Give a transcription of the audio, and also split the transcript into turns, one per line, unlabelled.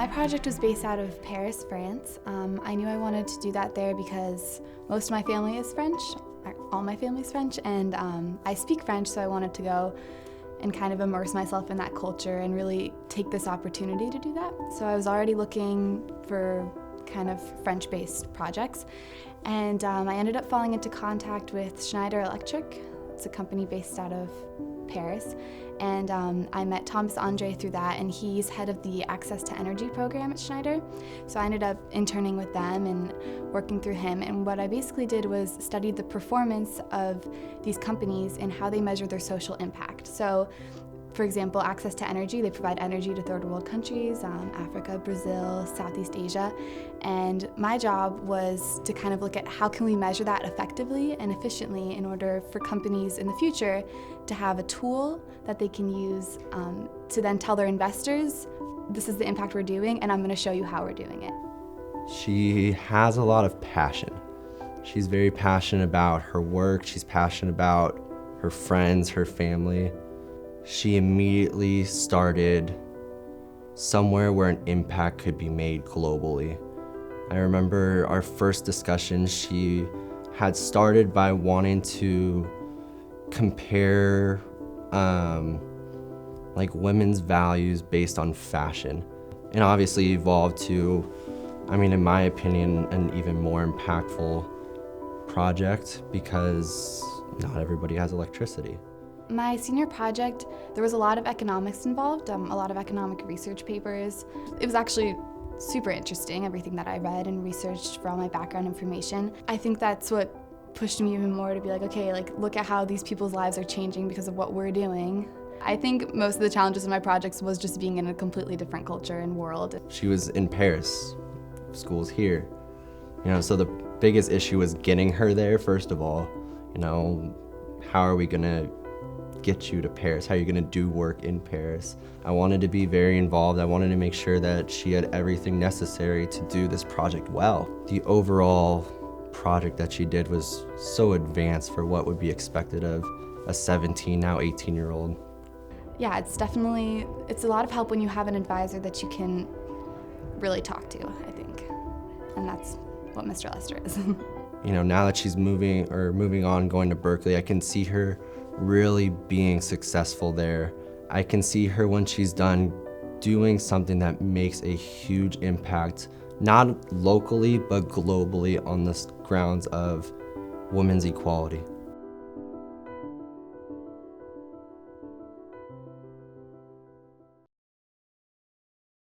My project was based out of Paris, France. I knew I wanted to do that there because most of my family is French, all my family is French, and I speak French, so I wanted to go and kind of immerse myself in that culture and really take this opportunity to do that. So I was already looking for kind of French-based projects, and I ended up falling into contact with Schneider Electric. It's a company based out of Paris, and I met Thomas Andre through that, and he's head of the Access to Energy program at Schneider. So I ended up interning with them and working through him, and what I basically did was study the performance of these companies and how they measure their social impact. So for example, Access to Energy, they provide energy to third world countries, Africa, Brazil, Southeast Asia, and my job was to kind of look at how can we measure that effectively and efficiently in order for companies in the future to have a tool that they can use to then tell their investors, this is the impact we're doing and I'm going to show you how we're doing it.
She has a lot of passion. She's very passionate about her work, she's passionate about her friends, her family. She immediately started somewhere where an impact could be made globally. I remember our first discussion, she had started by wanting to compare like women's values based on fashion, and obviously evolved to, I mean, in my opinion, an even more impactful project because not everybody has electricity.
My senior project, there was a lot of economics involved, a lot of economic research papers. It was actually super interesting, everything that I read and researched for all my background information. I think that's what pushed me even more to be like, okay, like look at how these people's lives are changing because of what we're doing. I think most of the challenges in my projects was just being in a completely different culture and world.
She was in Paris, school's here. So the biggest issue was getting her there, first of all. How are we gonna get you to Paris? How are you gonna do work in Paris? I wanted to be very involved. I wanted to make sure that she had everything necessary to do this project well. The overall project that she did was so advanced for what would be expected of a 17, now 18-year-old.
Yeah, it's a lot of help when you have an advisor that you can really talk to, I think. And that's what Mr. Lester is.
Now that she's moving on, going to Berkeley, I can see her really being successful there. I can see her when she's done doing something that makes a huge impact, not locally, but globally on the grounds of women's equality.